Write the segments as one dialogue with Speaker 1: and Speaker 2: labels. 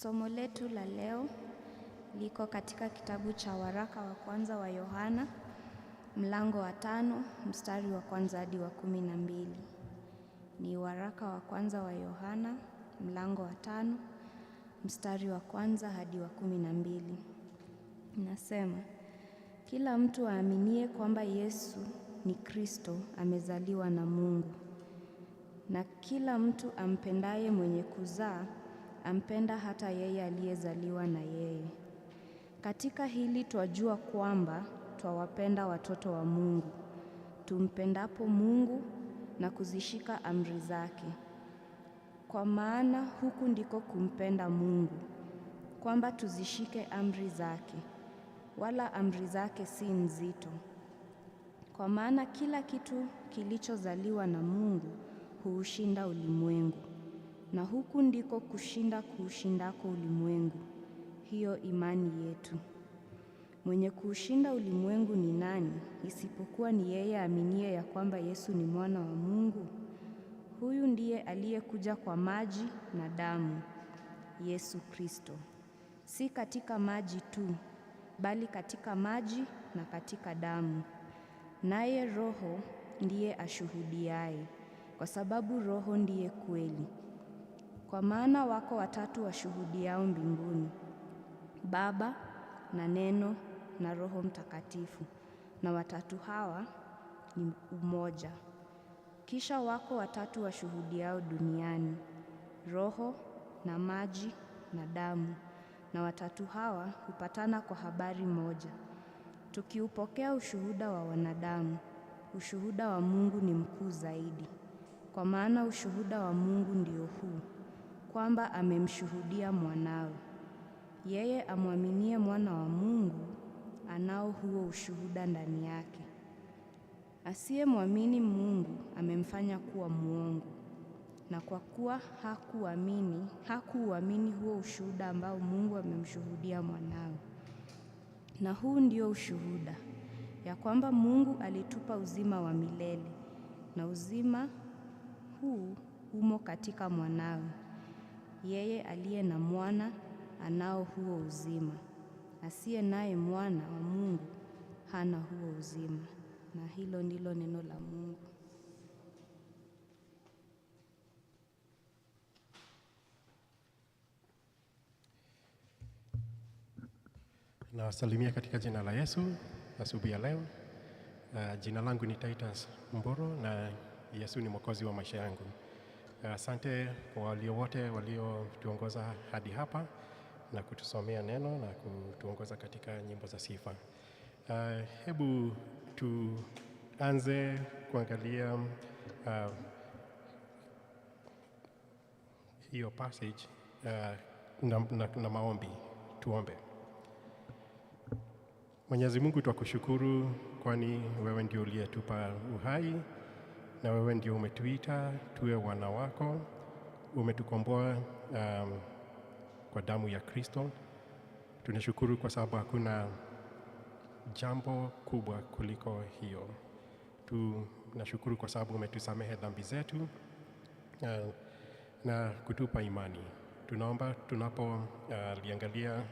Speaker 1: Somo letu la leo liko katika kitabu cha waraka wa kwanza wa Yohana, mlango wa 5, mstari wa kwanza hadi wa 12. Ni waraka wa kwanza wa Yohana, mlango wa 5, mstari wa kwanza hadi wa 12. Inasema, kila mtu aaminie kwamba Yesu ni Kristo amezaliwa na Mungu. Na kila mtu ampendaye mwenye kuzaa ampenda hata yeye aliyezaliwa na yeye. Katika hili twajua kwamba twawapenda watoto wa Mungu, tumpendapo Mungu na kuzishika amri zake. Kwa maana huku ndiko kumpenda Mungu, kwamba tuzishike amri zake, wala amri zake si nzito. Kwa maana kila kitu kilichozaliwa na Mungu huushinda ulimwengu, na huku ndiko kushinda kuushindako ulimwengu, hiyo imani yetu. Mwenye kuushinda ulimwengu ni nani, isipokuwa ni yeye aaminie ya kwamba Yesu ni mwana wa Mungu? Huyu ndiye aliyekuja kwa maji na damu, Yesu Kristo. Si katika maji tu, bali katika maji na katika damu. Naye Roho ndiye ashuhudiaye, kwa sababu Roho ndiye kweli. Kwa maana wako watatu washuhudiao mbinguni, Baba na Neno na Roho Mtakatifu, na watatu hawa ni umoja. Kisha wako watatu washuhudiao duniani, Roho na maji na damu, na watatu hawa hupatana kwa habari moja. Tukiupokea ushuhuda wa wanadamu, ushuhuda wa Mungu ni mkuu zaidi. Kwa maana ushuhuda wa Mungu ndio huu, kwamba amemshuhudia mwanawe. Yeye amwaminie mwana wa Mungu anao huo ushuhuda ndani yake. Asiyemwamini Mungu amemfanya kuwa mwongo, na kwa kuwa hakuuamini huo ushuhuda ambao Mungu amemshuhudia mwanawe. Na huu ndio ushuhuda, ya kwamba Mungu alitupa uzima wa milele, na uzima huu umo katika mwanawe. Yeye aliye na mwana anao huo uzima. Asiye naye mwana wa Mungu hana huo uzima. Na hilo ndilo neno la Mungu.
Speaker 2: Nawasalimia katika jina la Yesu asubuhi ya leo. Jina langu ni Titus Mboro na Yesu ni mwokozi wa maisha yangu. Asante kwa walio wote waliotuongoza hadi hapa na kutusomea neno na kutuongoza katika nyimbo za sifa. Hebu tuanze kuangalia hiyo passage na maombi. Tuombe. Mwenyezi Mungu, twakushukuru kwani wewe ndio uliyetupa uhai na wewe ndio umetuita tuwe wana wako. Umetukomboa kwa damu ya Kristo. Tunashukuru kwa sababu hakuna jambo kubwa kuliko hiyo. Tunashukuru kwa sababu umetusamehe dhambi zetu na kutupa imani. Tunaomba tunapoliangalia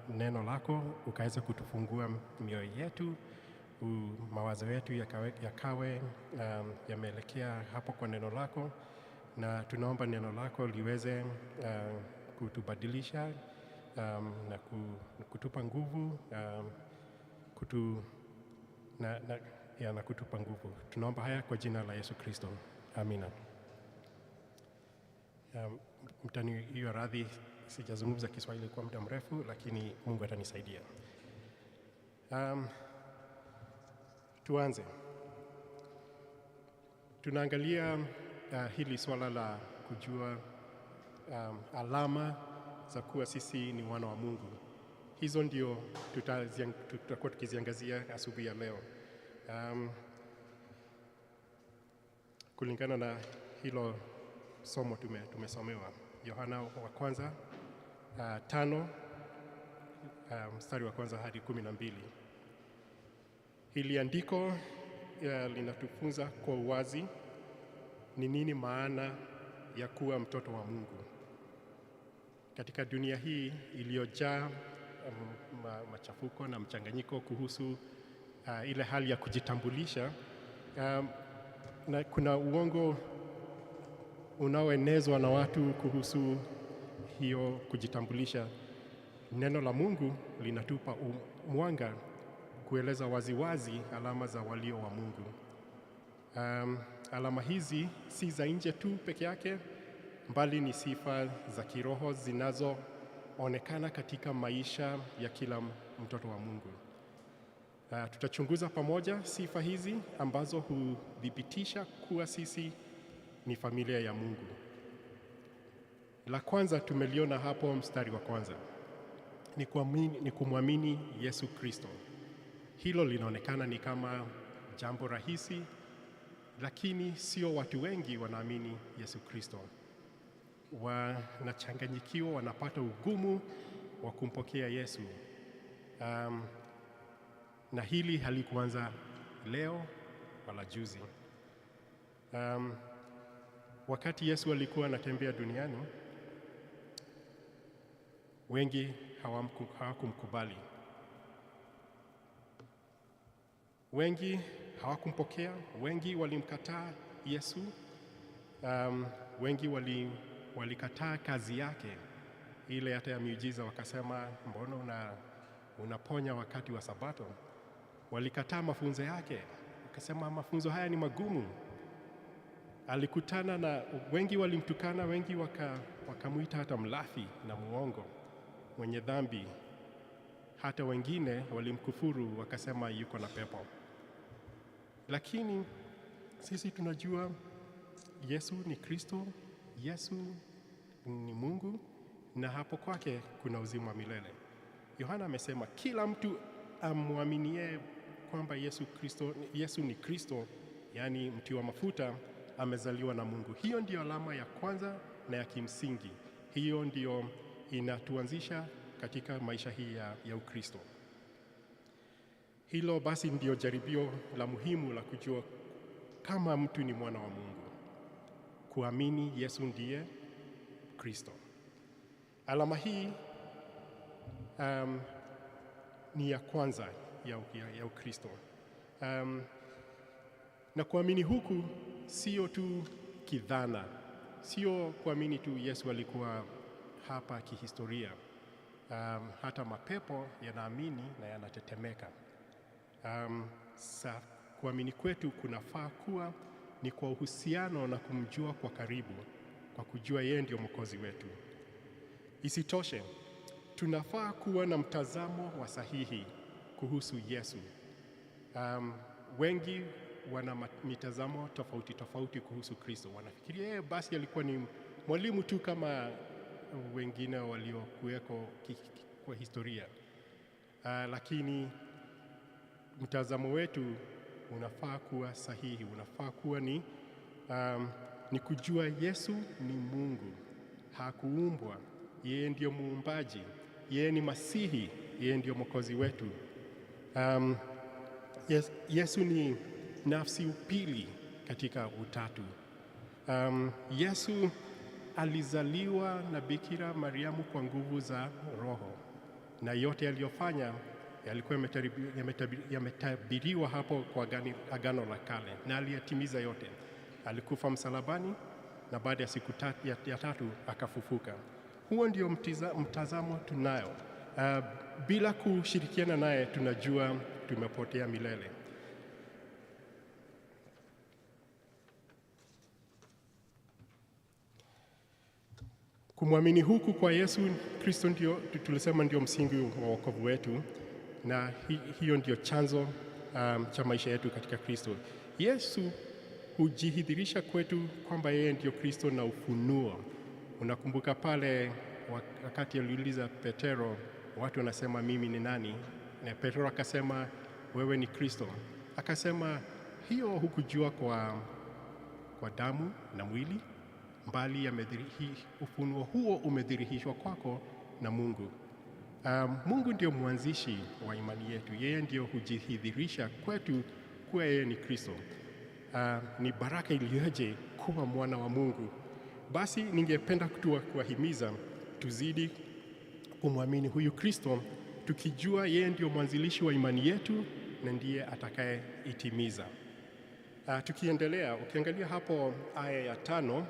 Speaker 2: neno lako ukaweza kutufungua mioyo yetu, mawazo yetu yakawe yameelekea hapo kwa neno lako, na tunaomba neno lako liweze kutubadilisha na kutupa nguvu na kutupa nguvu. Tunaomba haya kwa jina la Yesu Kristo. Amina. Mtaniwie radhi, sijazungumza Kiswahili kwa muda mrefu, lakini Mungu atanisaidia. Tuanze. Tunaangalia hili swala la kujua alama za kuwa sisi ni wana wa Mungu. Hizo ndio tutakuwa tukiziangazia asubuhi ya leo. Kulingana na hilo somo tumesomewa Yohana wa kwanza 5 mstari wa kwanza hadi 12. Hili andiko linatufunza kwa uwazi ni nini maana ya kuwa mtoto wa Mungu. katika dunia hii iliyojaa machafuko na mchanganyiko kuhusu ile hali ya kujitambulisha, na kuna uongo unaoenezwa na watu kuhusu hiyo kujitambulisha. Neno la Mungu linatupa mwanga kueleza waziwazi alama za walio wa Mungu. Alama hizi si za nje tu peke yake, bali ni sifa za kiroho zinazoonekana katika maisha ya kila mtoto wa Mungu. Tutachunguza pamoja sifa hizi ambazo huthibitisha kuwa sisi ni familia ya Mungu. La kwanza tumeliona hapo mstari wa kwanza, ni kumwamini Yesu Kristo. Hilo linaonekana ni kama jambo rahisi, lakini sio watu wengi wanaamini Yesu Kristo. Wanachanganyikiwa, wanapata ugumu wa kumpokea Yesu. Na hili halikuanza leo wala juzi. Wakati Yesu alikuwa anatembea duniani, wengi hawakumkubali. Wengi hawakumpokea, wengi walimkataa Yesu. Wengi walikataa kazi yake ile hata ya miujiza, wakasema mbona unaponya wakati wa Sabato? Walikataa mafunzo yake, wakasema mafunzo haya ni magumu. Alikutana na wengi, walimtukana, wengi wakamwita hata mlafi na muongo, mwenye dhambi. Hata wengine walimkufuru, wakasema yuko na pepo. Lakini sisi tunajua Yesu ni Kristo, Yesu ni Mungu, na hapo kwake kuna uzima wa milele. Yohana amesema kila mtu amwaminie kwamba Yesu ni Kristo, yani mti wa mafuta, amezaliwa na Mungu. Hiyo ndio alama ya kwanza na ya kimsingi. Hiyo ndio inatuanzisha katika maisha hii ya Ukristo. Hilo basi ndio jaribio la muhimu la kujua kama mtu ni mwana wa Mungu, kuamini Yesu ndiye Kristo. Alama hii ni ya kwanza ya Ukristo. Na kuamini huku sio tu kidhana, sio kuamini tu Yesu alikuwa hapa kihistoria. Hata mapepo yanaamini na yanatetemeka. Kuamini kwetu kunafaa kuwa ni kwa uhusiano na kumjua kwa karibu, kwa kujua yeye ndio Mwokozi wetu. Isitoshe, tunafaa kuwa na mtazamo wa sahihi kuhusu Yesu. Wengi wana mitazamo tofauti kuhusu Kristo. Wanafikiria yeye basi alikuwa ni mwalimu tu kama wengine waliokuweko kwa historia. Lakini mtazamo wetu unafaa kuwa sahihi, unafaa kuwa ni kujua Yesu ni Mungu, hakuumbwa. Yeye ndio muumbaji, yeye ni Masihi, yeye ndio Mwokozi wetu. Yesu ni nafsi upili katika utatu. Yesu alizaliwa na Bikira Mariamu kwa nguvu za Roho, na yote aliyofanya yalikuwa yametabiriwa hapo kwa Agano la Kale, na aliyatimiza yote. Alikufa msalabani na baada ya siku ya tatu akafufuka. Huo ndio mtazamo tunayo. Bila kushirikiana naye tunajua tumepotea milele. Kumwamini huku kwa Yesu Kristo tulisema ndio msingi wa wokovu wetu, na hiyo ndio chanzo cha maisha yetu katika Kristo. Yesu hujidhihirisha kwetu kwamba yeye ndio Kristo na ufunuo. Unakumbuka pale wakati aliuliza Petero, watu wanasema mimi ni nani? Na Petero akasema wewe ni Kristo. Akasema hiyo hukujua kwa damu na mwili, bali ufunuo huo umedhihirishwa kwako na Mungu. Mungu ndio mwanzishi wa imani yetu. Yeye ndio hujidhihirisha kwetu kuwa yeye ni Kristo. Ni baraka iliyoje kuwa mwana wa Mungu. Basi ningependa kuwahimiza tuzidi kumwamini huyu Kristo, tukijua yeye ndio mwanzilishi wa imani yetu na ndiye atakayeitimiza. Tukiendelea, ukiangalia hapo aya ya 5,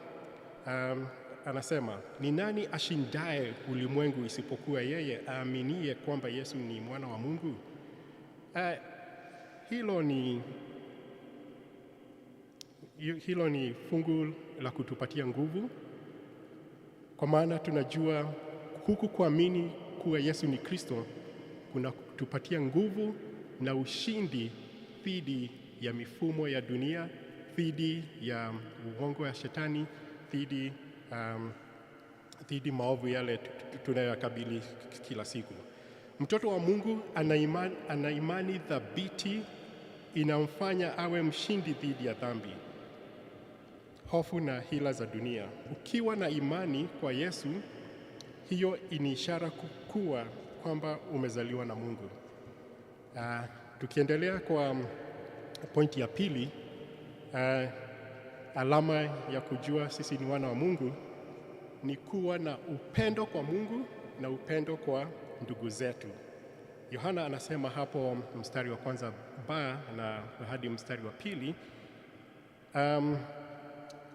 Speaker 2: anasema, ni nani ashindaye ulimwengu isipokuwa yeye aaminie kwamba Yesu ni mwana wa Mungu? Hilo ni fungu la kutupatia nguvu, kwa maana tunajua huku kuamini kuwa Yesu ni Kristo kuna kutupatia nguvu na ushindi dhidi ya mifumo ya dunia, dhidi ya uongo wa shetani, dhidi maovu yale tunayokabili kila siku. Mtoto wa Mungu ana imani thabiti inamfanya awe mshindi dhidi ya dhambi, hofu na hila za dunia. Ukiwa na imani kwa Yesu, hiyo ni ishara kuwa kwamba umezaliwa na Mungu. Tukiendelea kwa pointi ya pili, alama ya kujua sisi ni wana wa Mungu ni kuwa na upendo kwa Mungu na upendo kwa ndugu zetu. Yohana anasema hapo mstari wa kwanza ba na hadi mstari wa pili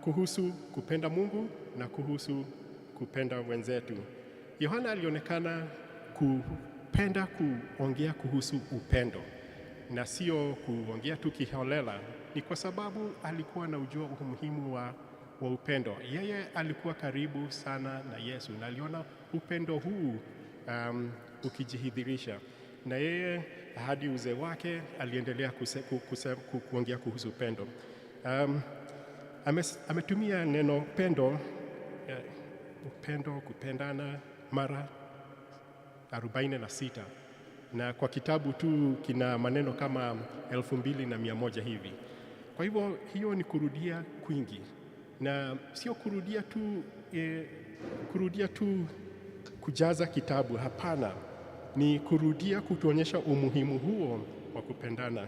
Speaker 2: kuhusu kupenda Mungu na kuhusu kupenda wenzetu. Yohana alionekana kupenda kuongea kuhusu upendo na sio kuongea tu kiholela. Ni kwa sababu alikuwa anaujua umuhimu wa upendo. Yeye alikuwa karibu sana na Yesu na aliona upendo huu ukijihidhirisha, na yeye hadi uzee wake aliendelea kuongea kuhusu upendo. Ametumia neno upendo, kupendana mara 46, na kwa kitabu tu kina maneno kama 2100 hivi. Kwa hivyo hiyo ni kurudia kwingi, na sio kurudia tu kujaza kitabu. Hapana, ni kurudia kutuonyesha umuhimu huo wa kupendana.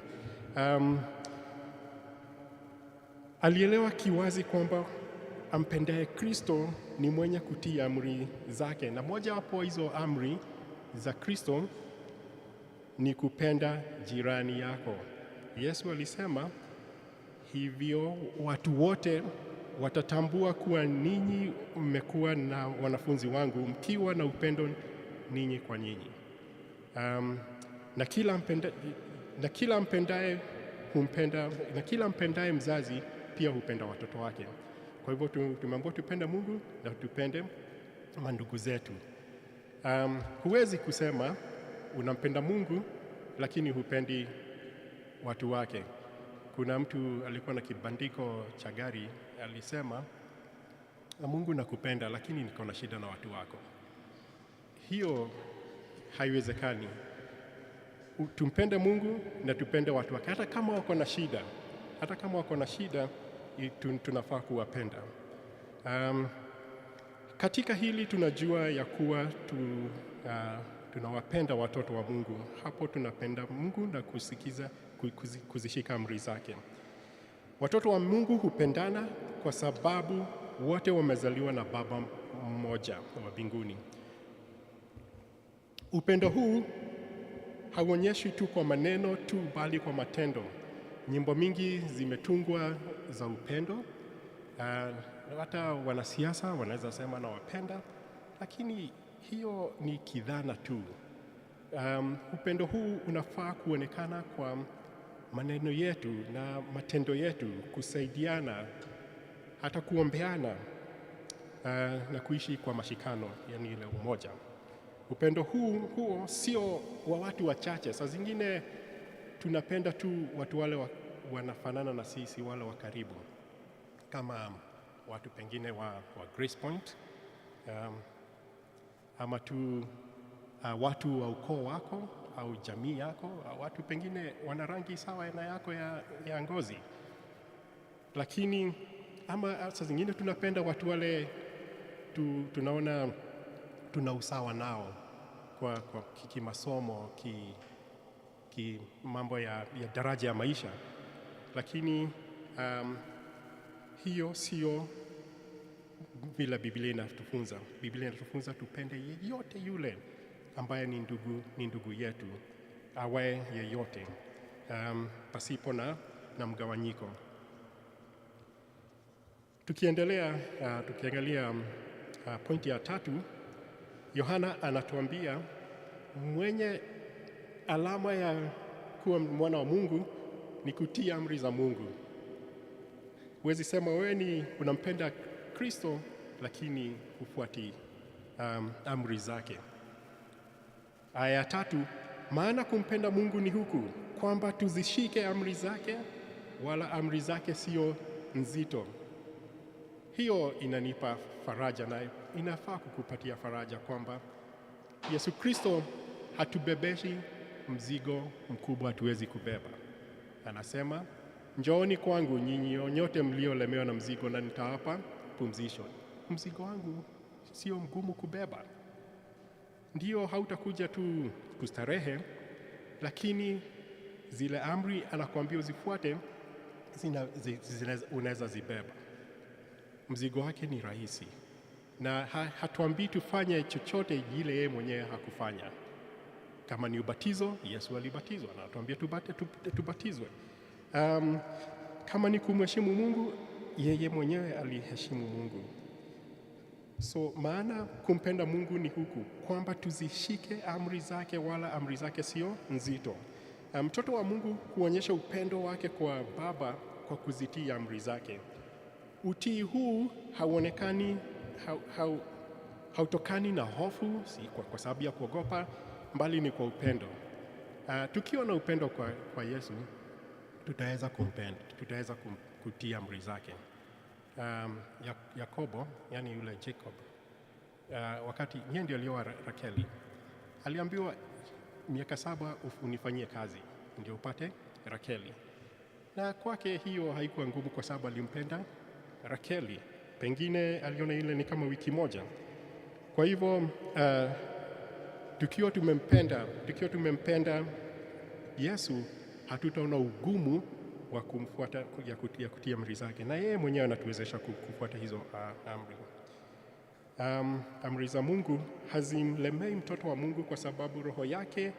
Speaker 2: Alielewa kiwazi kwamba ampendaye Kristo ni mwenye kutii amri zake, na moja wapo hizo amri za Kristo ni kupenda jirani yako. Yesu alisema hivyo, watu wote watatambua kuwa ninyi mmekuwa na wanafunzi wangu mkiwa na upendo ninyi kwa nyinyi. Na kila mpendaye mzazi pia hupenda watoto wake. Kwa hivyo tumeambiwa tupende Mungu na tupende mandugu zetu. Huwezi kusema unampenda Mungu lakini hupendi watu wake. Kuna mtu alikuwa na kibandiko cha gari, alisema, Mungu nakupenda lakini niko na shida na watu wako. Hiyo haiwezekani. Tumpende Mungu na tupende watu wake, hata kama wako na shida. Hata kama wako na shida, tunafaa kuwapenda. Katika hili tunajua ya kuwa tunawapenda watoto wa Mungu. Hapo tunapenda Mungu na kuzishika amri zake. Watoto wa Mungu hupendana kwa sababu wote wamezaliwa na Baba mmoja wa mbinguni. Upendo huu hauonyeshwi tu kwa maneno tu, bali kwa matendo. Nyimbo mingi zimetungwa za upendo. Hata wanasiasa wanaweza sema na wapenda, lakini hiyo ni kidhana tu. Upendo huu unafaa kuonekana kwa maneno yetu na matendo yetu, kusaidiana, hata kuombeana, na kuishi kwa mashikano, yani ile umoja. Upendo huo sio wa watu wachache. Saa zingine tunapenda tu watu wale wanafanana na sisi, wale wa karibu, kama watu pengine wa Grace Point, ama tu watu wa ukoo wako au jamii yako, watu pengine wana rangi sawa na yako ya ngozi. Lakini ama saa zingine tunapenda watu wale tunaona tuna usawa nao kwa kimasomo, mambo ya daraja ya maisha. Lakini hiyo sio vile Biblia inatufunza. Biblia inatufunza tupende yeyote yule ambaye ni ndugu yetu, awe yeyote, pasipo na mgawanyiko. Tukiangalia pointi ya 3, Yohana anatuambia mwenye alama ya kuwa mwana wa Mungu ni kutii amri za Mungu. Huwezi sema wewe unampenda Kristo lakini hufuati amri zake. Aya ya 3, maana kumpenda Mungu ni huku, kwamba tuzishike amri zake, wala amri zake sio nzito. Hiyo inanipa faraja na inafaa kukupatia faraja kwamba Yesu Kristo hatubebeshi mzigo mkubwa hatuwezi kubeba. Anasema, njooni kwangu nyinyi nyote mliolemewa na mzigo na nitawapa pumzisho. Mzigo wangu sio mgumu kubeba. Ndio hautakuja tu kustarehe, lakini zile amri anakuambia uzifuate, unaweza zibeba. Mzigo wake ni rahisi, na hatuambii tufanye chochote ile yeye mwenyewe hakufanya. Kama ni ubatizo, Yesu alibatizwa na anatuambia tubatizwe. Kama ni kumheshimu Mungu, yeye mwenyewe aliheshimu Mungu. So maana kumpenda Mungu ni huku, kwamba tuzishike amri zake, wala amri zake sio nzito. Mtoto wa Mungu huonyesha upendo wake kwa Baba kwa kuzitii amri zake. Utii huu hauonekani, hautokani na hofu, si kwa sababu ya kuogopa, mbali ni kwa upendo. Tukiwa na upendo kwa Yesu, tutaweza kumpenda, tutaweza kutii amri zake. Yakobo, yani yule Jacob, wakati yeye ndio alioa Rakeli, aliambiwa miaka 7 unifanyie kazi ndio upate Rakeli. Na kwake hiyo haikuwa ngumu kwa sababu alimpenda Rakeli. Pengine aliona ile ni kama wiki moja. Kwa hivyo tukiwa tumempenda Yesu, hatutaona ugumu wa kumfuata ya kutia amri zake, na yeye mwenyewe anatuwezesha kufuata hizo amri. Amri za Mungu hazimlemei mtoto wa Mungu kwa sababu roho yake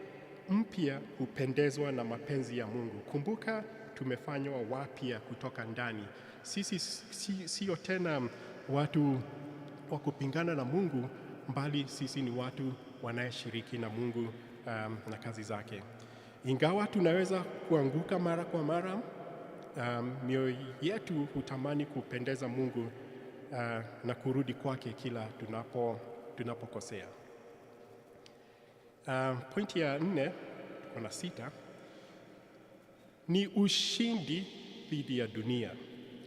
Speaker 2: mpya hupendezwa na mapenzi ya Mungu. Kumbuka, tumefanywa wapya kutoka ndani. Sisi sio tena watu wa kupingana na Mungu, bali sisi ni watu wanayeshiriki na Mungu na kazi zake. Ingawa tunaweza kuanguka mara kwa mara, mioyo yetu hutamani kupendeza Mungu na kurudi kwake kila tunapokosea. Pointi ya 4 na 6 ni ushindi dhidi ya dunia.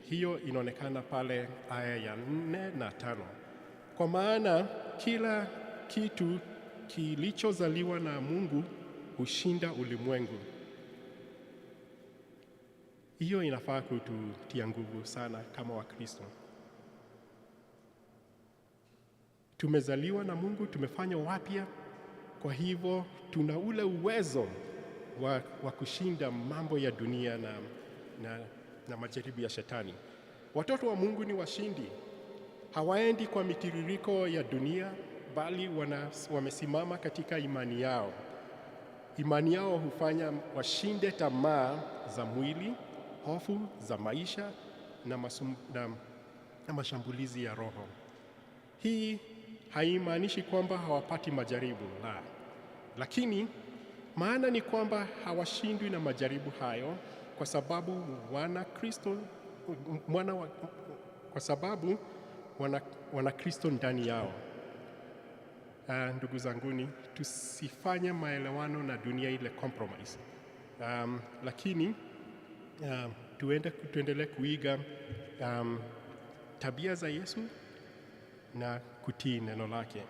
Speaker 2: Hiyo inaonekana pale aya ya 4 na 5. Kwa maana kila kitu kilichozaliwa na Mungu hushinda ulimwengu. Hiyo inafaa kututia nguvu sana kama Wakristo. Tumezaliwa na Mungu, tumefanywa wapya, kwa hivyo tuna ule uwezo wa kushinda mambo ya dunia na majaribu ya Shetani. Watoto wa Mungu ni washindi. Hawaendi kwa mitiririko ya dunia, bali wamesimama katika imani yao. Imani yao hufanya washinde tamaa za mwili, hofu za maisha na mashambulizi ya roho. Hii haimaanishi kwamba hawapati majaribu, la. Lakini maana ni kwamba hawashindwi na majaribu hayo kwa sababu wana Kristo ndani yao. Ndugu zanguni, tusifanye maelewano na dunia ile compromise. Lakini tuendelee kuiga tabia za Yesu na kutii neno lake.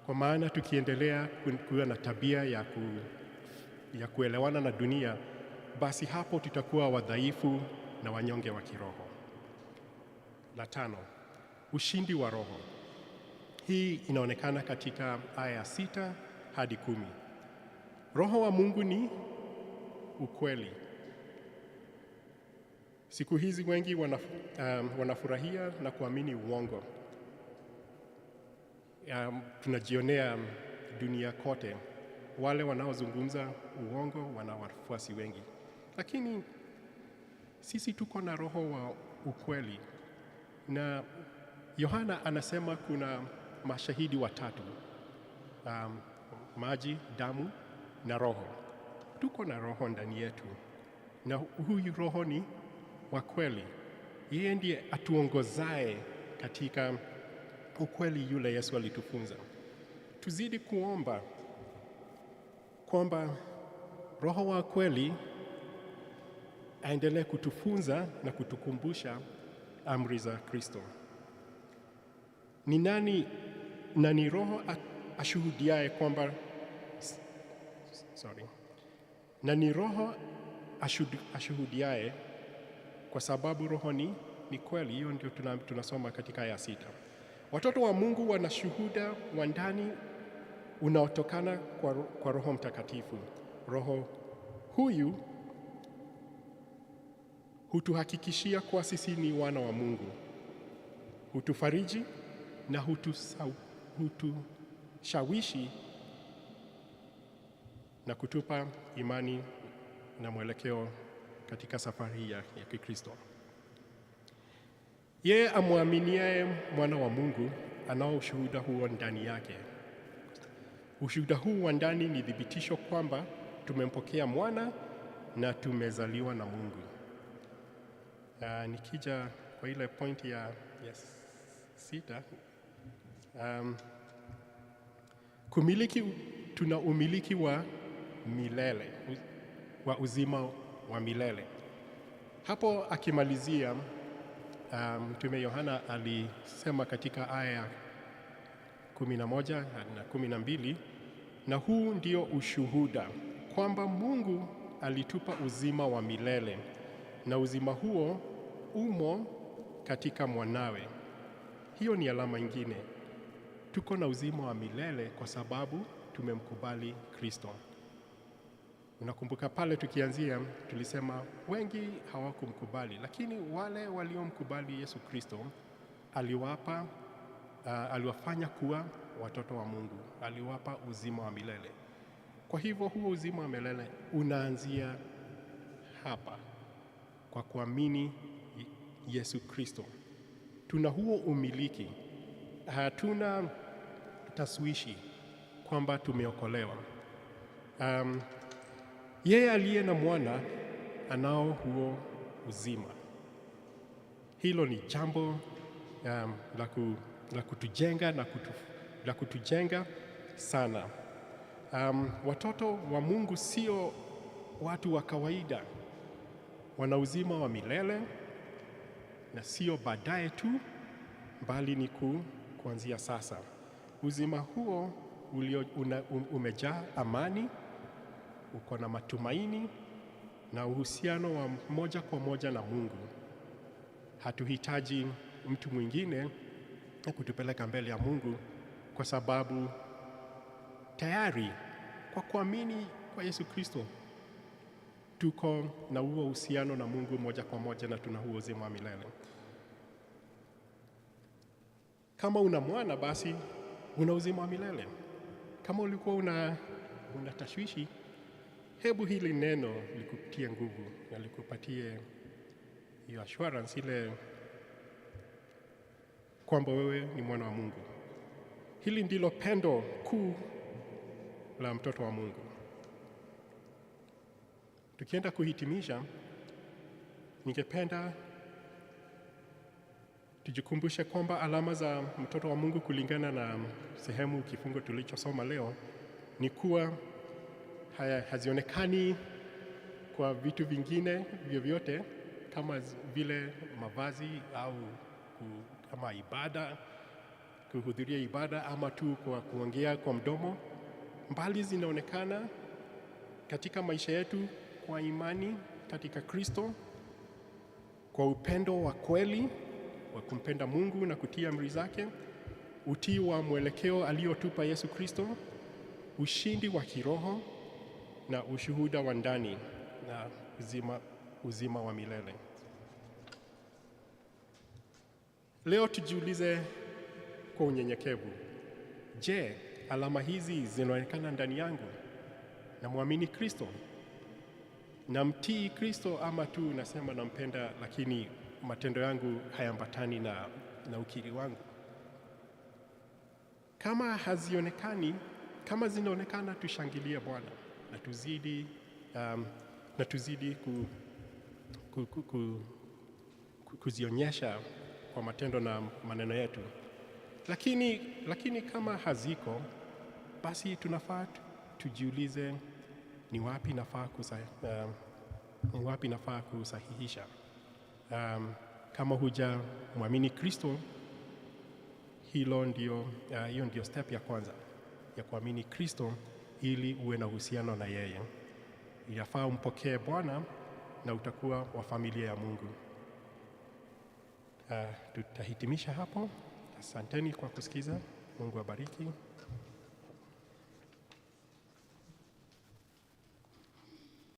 Speaker 2: Kwa maana tukiendelea kuwa na tabia ya kuelewana na dunia, basi hapo tutakuwa wadhaifu na wanyonge wa kiroho. La 5, ushindi wa roho. Hii inaonekana katika aya 6 hadi 10. Roho wa Mungu ni ukweli. Siku hizi wengi wanafurahia na kuamini uongo. tunajionea dunia kote, wale wanaozungumza uongo wana wafuasi wengi, lakini sisi tuko na roho wa ukweli, na Yohana anasema kuna mashahidi watatu, maji, damu na roho. Tuko na roho ndani yetu, na huyu roho ni wa kweli. Yeye ndiye atuongozaye katika ukweli yule Yesu alitufunza. Tuzidi kuomba kwamba roho wa kweli aendelee kutufunza na kutukumbusha amri za Kristo. Ni nani na ni roho ashuhudiaye kwamba na ni roho ashuhudiaye, kwa sababu roho ni kweli. Hiyo ndio tunasoma katika aya 6. Watoto wa Mungu wana shuhuda wa ndani unaotokana kwa Roho Mtakatifu. Roho huyu hutuhakikishia kuwa sisi ni wana wa Mungu, hutufariji na hutushawishi na kutupa imani na mwelekeo katika safari ya Kikristo. Yeye amwaminiaye mwana wa Mungu anao ushuhuda huo ndani yake. Ushuhuda huu wa ndani ni thibitisho kwamba tumempokea mwana na tumezaliwa na Mungu. Nikija kwa ile pointi ya 6, tuna umiliki wa milele, wa uzima wa milele. Hapo akimalizia, Mtume Yohana alisema katika aya 11 na 12, na huu ndio ushuhuda kwamba Mungu alitupa uzima wa milele, na uzima huo umo katika mwanawe. Hiyo ni alama nyingine. Tuko na uzima wa milele kwa sababu tumemkubali Kristo. Unakumbuka pale tukianzia tulisema wengi hawakumkubali, lakini wale waliomkubali Yesu Kristo aliwafanya kuwa watoto wa Mungu, aliwapa uzima wa milele. Kwa hivyo huo uzima wa milele unaanzia hapa kwa kuamini Yesu Kristo. Tuna huo umiliki, hatuna taswishi kwamba tumeokolewa. Yeye aliye na mwana anao huo uzima. Hilo ni jambo la kutujenga na la kutujenga sana. Watoto wa Mungu sio watu wa kawaida, wana uzima wa milele, na sio baadaye tu, bali ni kuanzia sasa. Uzima huo umejaa amani, uko na matumaini na uhusiano wa moja kwa moja na Mungu. Hatuhitaji mtu mwingine kutupeleka mbele ya Mungu, kwa sababu tayari kwa kuamini kwa Yesu Kristo tuko na huo uhusiano na Mungu moja kwa moja, na tuna huo uzima wa milele. Kama una mwana, basi una uzima wa milele. Kama ulikuwa una tashwishi, hebu hili neno likupatie nguvu na likupatie hiyo assurance ile kwamba wewe ni mwana wa Mungu. Hili ndilo pendo kuu la mtoto wa Mungu. Tukienda kuhitimisha, ningependa tujikumbushe kwamba alama za mtoto wa Mungu kulingana na sehemu kifungo tulichosoma leo ni kuwa hazionekani kwa vitu vingine vyovyote kama vile mavazi au kama ibada, kuhudhuria ibada ama tu kwa kuongea kwa mdomo, bali zinaonekana katika maisha yetu kwa imani katika Kristo, kwa upendo wa kweli wa kumpenda Mungu na kutii amri zake, utii wa mwelekeo aliotupa Yesu Kristo, ushindi wa kiroho na ushuhuda wa ndani na uzima wa milele. Leo tujiulize kwa unyenyekevu, Je, alama hizi zinaonekana ndani yangu? Namwamini Kristo? Namtii Kristo, ama tu nasema nampenda lakini matendo yangu hayambatani na ukiri wangu? Kama hazionekani, kama zinaonekana, tushangilie Bwana na tuzidi kuzionyesha kwa matendo na maneno yetu. Lakini kama haziko, basi tunafaa tujiulize ni wapi nafaa kusahihisha. Kama hujamwamini Kristo, hiyo ndio step ya kwanza ya kuamini Kristo, ili uwe na uhusiano na yeye. Yafaa umpokee Bwana na utakuwa wa familia ya Mungu. Tutahitimisha hapo. Asanteni kwa kusikiza. Mungu abariki.